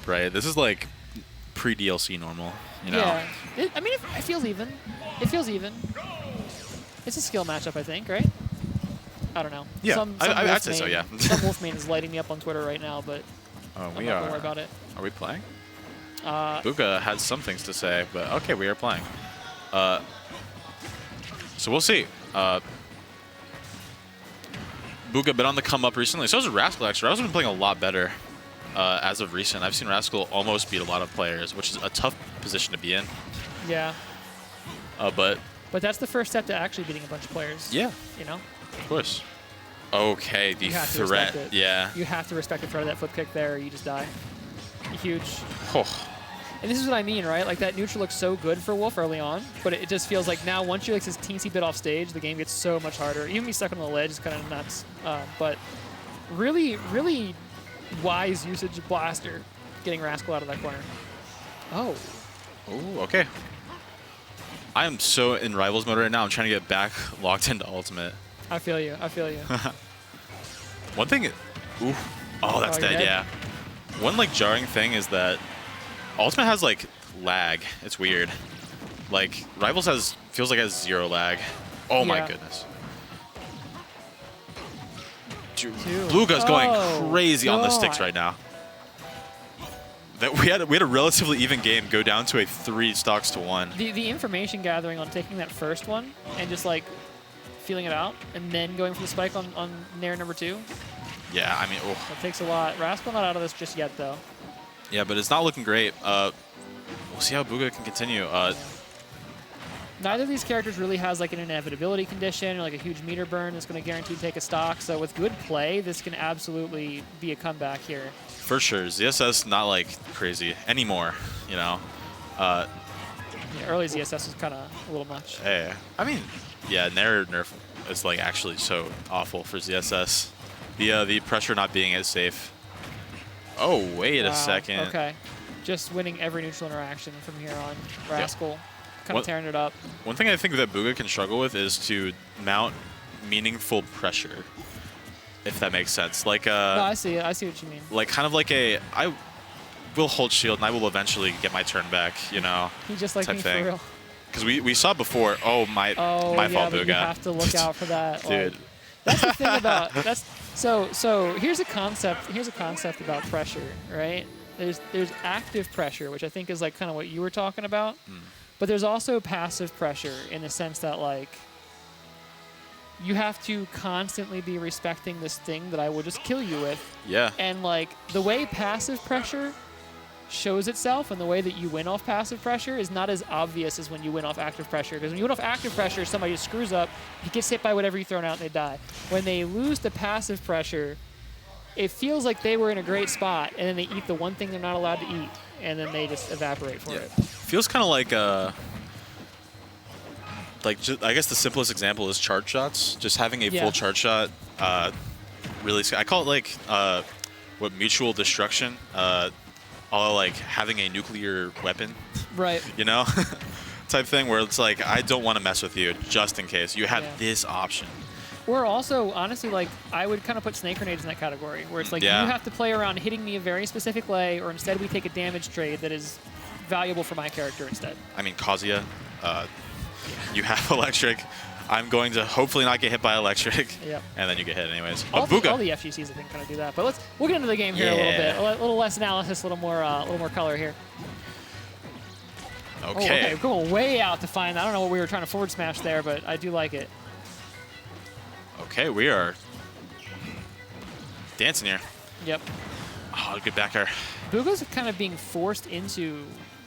right? This is like pre-DLC normal, you know? Yeah. I mean, it feels even. It feels even. It's a skill matchup, I think, right? I don't know. Yeah, I'd say so, yeah. Some Wolfman is lighting me up on Twitter right now, but I'm not gonna worry about it. Are we playing? BooGa had some things to say, but okay, we are playing. So we'll see. BooGa been on the come up recently. So has Rascal, actually. Rascal's been playing a lot better as of recent. I've seen Rascal almost beat a lot of players, which is a tough position to be in. Yeah. But that's the first step to actually beating a bunch of players. Yeah. You know? Of course. Okay, the threat. Yeah. You have to respect the threat of that flip kick there, or you just die. Huge. Oh. And this is what I mean, right? Like, that neutral looks so good for Wolf early on, but it just feels like now once you're like this teensy bit off stage, the game gets so much harder. Even me stuck on the ledge is kind of nuts. But really, really wise usage of Blaster, getting Rascal out of that corner. Oh. Oh, okay. I am so in Rivals mode right now. I'm trying to get back locked into Ultimate. I feel you. I feel you. One thing... Ooh. Oh, that's dead, yeah. One, like, jarring thing is that Ultimate has, like, lag. It's weird. Like, Rivals feels like it has 0 lag. Oh, my goodness. BooGa's going crazy on the sticks right now. That we had a relatively even game go down to a 3 stocks to 1. The information gathering on taking that first one and just, like, feeling it out and then going for the spike on Nair number 2. Yeah, I mean, oh. That takes a lot. Rascal not out of this just yet, though. Yeah, but it's not looking great. We'll see how BooGa can continue. Neither of these characters really has like an inevitability condition or like a huge meter burn that's going to guarantee take a stock. So with good play, this can absolutely be a comeback here. For sure. ZSS not like crazy anymore, you know. Yeah, early ZSS was kind of a little much. Yeah. I mean, yeah, Nair nerf is like actually so awful for ZSS. The pressure not being as safe. Oh, wait a second. Okay. Just winning every neutral interaction from here on. Rascal kind of tearing it up. One thing I think that BooGa can struggle with is to mount meaningful pressure, if that makes sense. Like no, I see it. I see what you mean. Like kind of like I will hold shield and I will eventually get my turn back, you know. He just like me thing. for real. Because we saw before, my fault, BooGa. You have to look out for that. Dude. Like, that's the thing about so here's a concept about pressure, right? There's active pressure, which I think is like kind of what you were talking about. But there's also passive pressure in the sense that like you have to constantly be respecting this thing that I will just kill you with. Yeah. And like the way passive pressure shows itself and the way that you win off passive pressure is not as obvious as when you win off active pressure. Because when you win off active pressure, somebody just screws up, he gets hit by whatever you throw out and they die. When they lose the passive pressure, it feels like they were in a great spot and then they eat the one thing they're not allowed to eat and then they just evaporate for it. Feels kind of like I guess the simplest example is charge shots. Just having a full charge shot, really, I call it like mutual destruction. All like having a nuclear weapon, right? You know, type thing where it's like I don't want to mess with you just in case you have this option. Or also, honestly, like I would kind of put snake grenades in that category, where it's like you have to play around hitting me a very specific way, or instead we take a damage trade that is valuable for my character instead. I mean, Kazuya, you have electric. I'm going to hopefully not get hit by electric, and then you get hit anyways. All the FGCs I think kind of do that. But we'll get into the game here a little bit. A little less analysis, a little more color here. Okay. We're going way out to find. I don't know what we were trying to forward smash there, but I do like it. Okay, we are dancing here. Yep. Oh, good back air. BooGa's kind of being forced into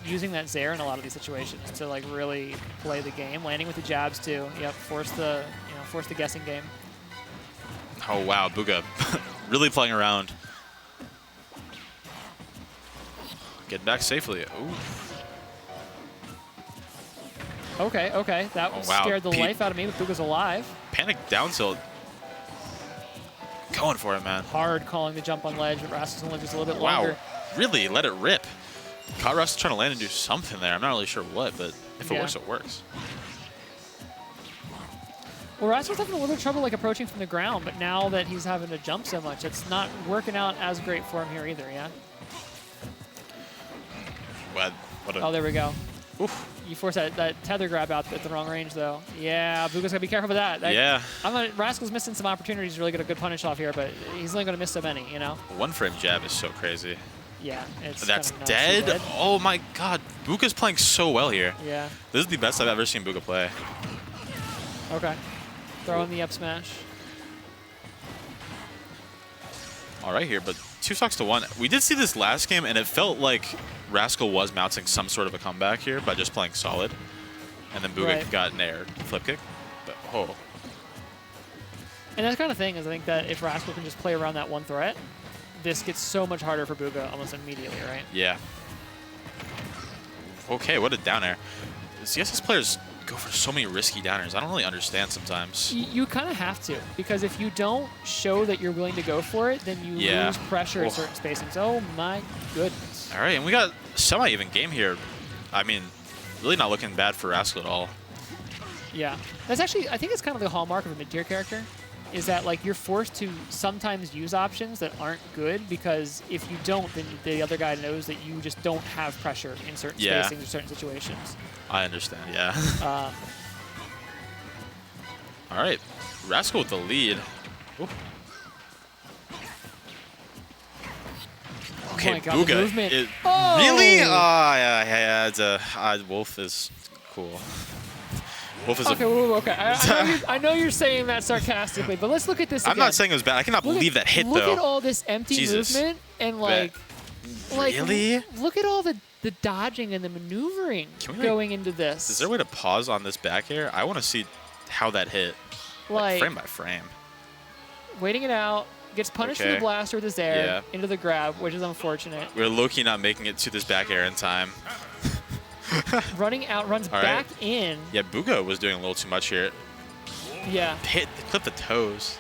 using that Zair in a lot of these situations to like really play the game, landing with the jabs too. Yep, force the guessing game. Oh wow, BooGa really playing around. Getting back safely. Ooh. Okay. That scared the life out of me, but BooGa's alive. Panic down tilt. Going for it, man. Hard calling the jump on ledge, but Rascal's on ledge just a little bit longer. Wow, really let it rip. Caught Rascal trying to land and do something there. I'm not really sure what, but if it works, it works. Well, Rascal's having a little trouble like approaching from the ground, but now that he's having to jump so much, it's not working out as great for him here either, yeah? What Oh, there we go. Oof. You force that tether grab out at the wrong range, though. Yeah, BooGa's got to be careful with that. Yeah. Rascal's missing some opportunities to really get a good punish off here, but he's only going to miss so many, you know? One frame jab is so crazy. Yeah, it's That's kinda nuts. dead? Oh my god. BooGa's playing so well here. Yeah. This is the best I've ever seen BooGa play. Okay. Throw in the up smash. All right here, but 2 stocks to 1. We did see this last game, and it felt like Rascal was mounting some sort of a comeback here by just playing solid. And then BooGa got an air flip kick. But, oh. And that's kind of thing is I think that if Rascal can just play around that one threat, this gets so much harder for BooGa almost immediately, right? Yeah. Okay, what a down air. CSS players go for so many risky downers. I don't really understand sometimes. You kind of have to, because if you don't show that you're willing to go for it, then you lose pressure at certain spacings. Oh my goodness. All right, and we got semi-even game here. I mean, really not looking bad for Rascal at all. Yeah. That's actually, I think it's kind of the hallmark of a mid-tier character, is that like you're forced to sometimes use options that aren't good, because if you don't, then the other guy knows that you just don't have pressure in certain spacings or certain situations. I understand, yeah. All right, Rascal with the lead. Ooh. Okay, Oh my God, BooGa. movement. Oh! Really? Yeah. It's Wolf is cool. Wolf is okay. I know you're saying that sarcastically, but let's look at this again. I'm not saying it was bad. I cannot believe that hit, though. Look at all this empty movement and, like, really? Look at all the dodging and the maneuvering going into this. Is there a way to pause on this back air? I want to see how that hit, like frame by frame. Waiting it out. Gets punished for the blaster with his air into the grab, which is unfortunate. We're low-key not making it to this back air in time. Running out, runs back in. Yeah, BooGa was doing a little too much here. Yeah. Clip the toes.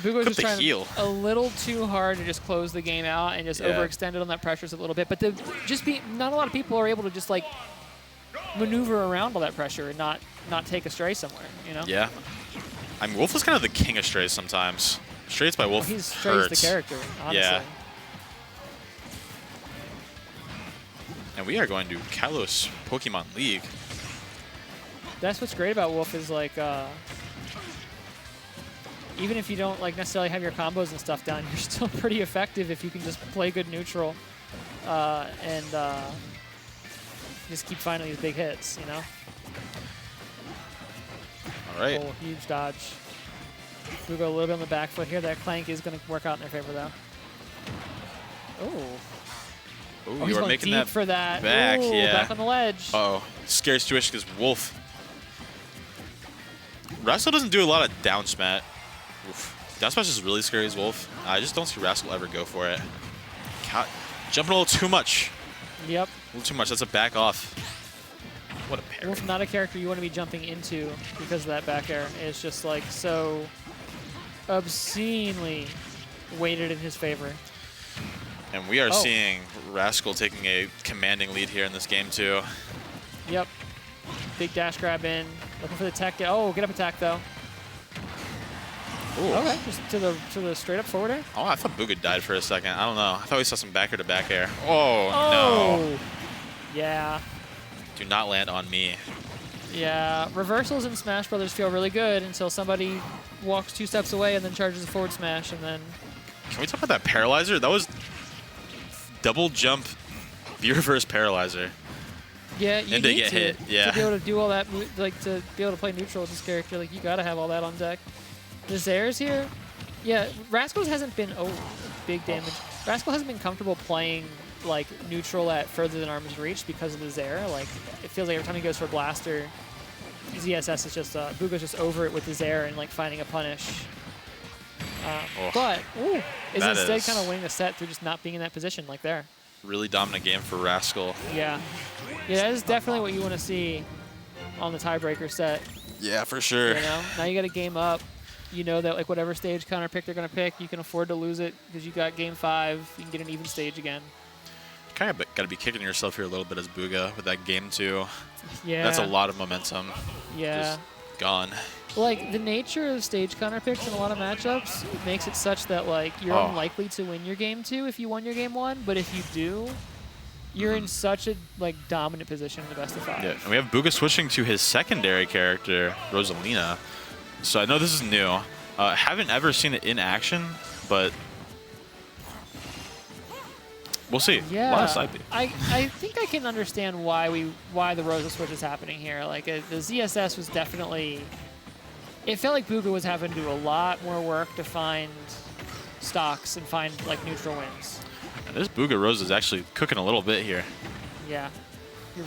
BooGa was just trying heel. a little too hard to just close the game out and just overextended on that pressure a little bit. But not a lot of people are able to just like maneuver around all that pressure and not take a stray somewhere, you know? Yeah. I mean, Wolf is kind of the king of strays sometimes. Strays by Wolf he's strays the character, honestly. Yeah. And we are going to Kalos Pokemon League. That's what's great about Wolf is like, even if you don't like necessarily have your combos and stuff down, you're still pretty effective if you can just play good neutral and just keep finding these big hits, you know? All right. Oh, huge dodge. We go a little bit on the back foot here. That clank is going to work out in their favor, though. Oh, you are making that for that. Back, Ooh, back on the ledge. Uh-oh. Scary situation because Wolf. Rascal doesn't do a lot of down smash. Oof. Down smash is really scary as Wolf. I just don't see Rascal ever go for it. Jumping a little too much. Yep. A little too much. That's a back off. What a parry. Wolf, not a character you want to be jumping into because of that back air. It's just like so obscenely weighted in his favor. And we are seeing Rascal taking a commanding lead here in this game, too. Yep. Big dash grab in. Looking for the tech. Oh, get up attack, though. Ooh. Okay, just to the straight up forward air. Oh, I thought BooGa died for a second. I don't know. I thought we saw some back air to back air. Oh, no. Yeah. Do not land on me. Yeah, reversals in Smash Brothers feel really good until somebody walks 2 steps away and then charges a forward smash, and then... Can we talk about that paralyzer? That was double jump V-reverse paralyzer. Yeah, you need get hit. Yeah. To be able to do all that, like to be able to play neutral with this character, like you gotta have all that on deck. The Zairs here, yeah, Rascal hasn't been big damage. Rascal hasn't been comfortable playing like neutral at further than arm's reach because of the Zair. Like it feels like every time he goes for blaster, ZSS is just BooGa's just over it with the Zair and like finding a punish. But is instead kind of winning the set through just not being in that position like there. Really dominant game for Rascal. Yeah, that is definitely what you want to see on the tiebreaker set. Yeah, for sure. You know, now you got a game up. You know that like whatever stage counter pick they're gonna pick, you can afford to lose it because you got game 5. You can get an even stage again. Kind of got to be kicking yourself here a little bit as BooGa with that game 2. Yeah. That's a lot of momentum. Yeah. Just gone. Like the nature of stage counter picks in a lot of matchups makes it such that like you're unlikely to win your game 2 if you won your game 1, but if you do, You're in such a like dominant position in the best of 5. Yeah, and we have BooGa switching to his secondary character, Rosalina. So I know this is new. Haven't ever seen it in action, but we'll see. Yeah, A lot of side B. I think I can understand why the Rosa switch is happening here. Like the ZSS was definitely. It felt like BooGa was having to do a lot more work to find stocks and find like neutral wins. And this BooGa Rosa is actually cooking a little bit here. Yeah,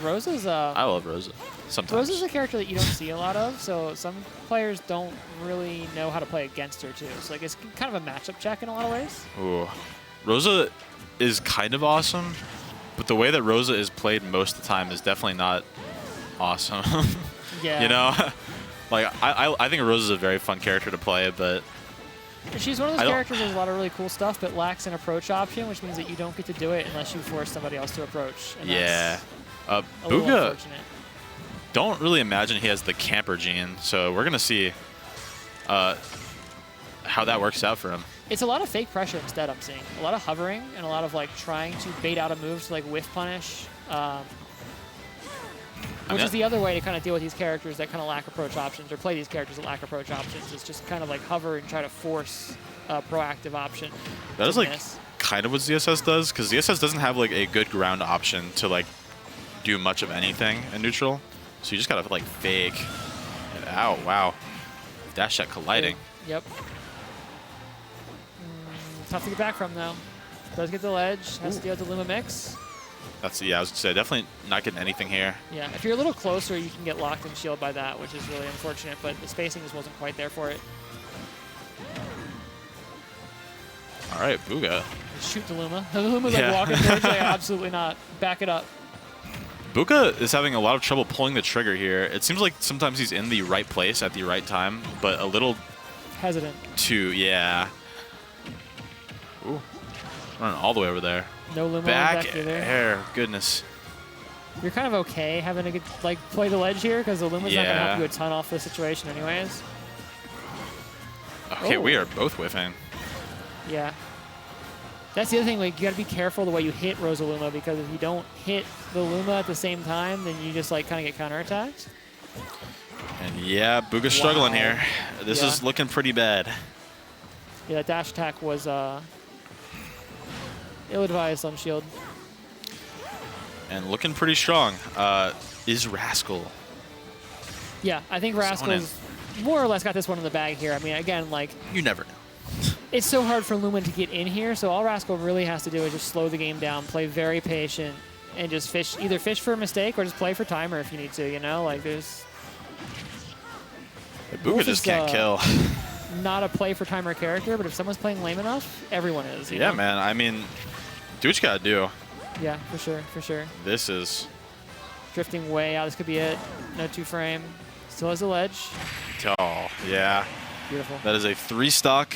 Rosa's. I love Rosa. Sometimes. Rosa's a character that you don't see a lot of, so some players don't really know how to play against her too. So like it's kind of a matchup check in a lot of ways. Ooh, Rosa is kind of awesome, but the way that Rosa is played most of the time is definitely not awesome. Yeah. You know, like I think Rosa is a very fun character to play, but she's one of those characters that has a lot of really cool stuff, but lacks an approach option, which means that you don't get to do it unless you force somebody else to approach. And yeah, that's a little BooGa. unfortunate. Don't really imagine he has the camper gene, so we're gonna see how that works out for him. It's a lot of fake pressure instead. I'm seeing a lot of hovering and a lot of like trying to bait out a move to like whiff punish, which is the other way to kind of deal with these characters that kind of lack approach options, or play these characters that lack approach options. Is just kind of like hover and try to force a proactive option. That is like kind of what ZSS does, because ZSS doesn't have like a good ground option to like do much of anything in neutral. So you just gotta like fake. And, ow! Wow. Dash at colliding. Yep. Tough to get back from though. Does get the ledge. Has to deal with the Luma mix. That's I was gonna say definitely not getting anything here. Yeah. If you're a little closer, you can get locked in shield by that, which is really unfortunate. But the spacing just wasn't quite there for it. All right, BooGa. Shoot the Luma. The Luma's like walking towards like absolutely not. Back it up. BooGa is having a lot of trouble pulling the trigger here. It seems like sometimes he's in the right place at the right time, but a little hesitant. Yeah. Ooh. Running all the way over there. No Luma back either. air. Goodness. You're kind of okay having to get, like play the ledge here because the Luma's not going to help you a ton off the situation anyways. Okay, we are both whiffing. Yeah. That's the other thing, like, you gotta be careful the way you hit Rosaluma, because if you don't hit the Luma at the same time, then you just, like, kind of get counterattacked. And yeah, BooGa's struggling here. This is looking pretty bad. Yeah, that dash attack was ill-advised on shield. And looking pretty strong. Is Rascal. Yeah, I think Rascal's more or less got this one in the bag here. I mean, again, like... You never know. It's so hard for Lumen to get in here, so all Rascal really has to do is just slow the game down, play very patient, and just fish, either fish for a mistake or just play for timer if you need to, you know? Like, there's... BooGa just can't kill. Not a play for timer character, but if someone's playing lame enough, everyone is. You know? Man. I mean, do what you gotta do. Yeah, for sure, for sure. This is... Drifting way out. This could be it. No 2-frame. Still has a ledge. Oh, yeah. Beautiful. That is a 3-stock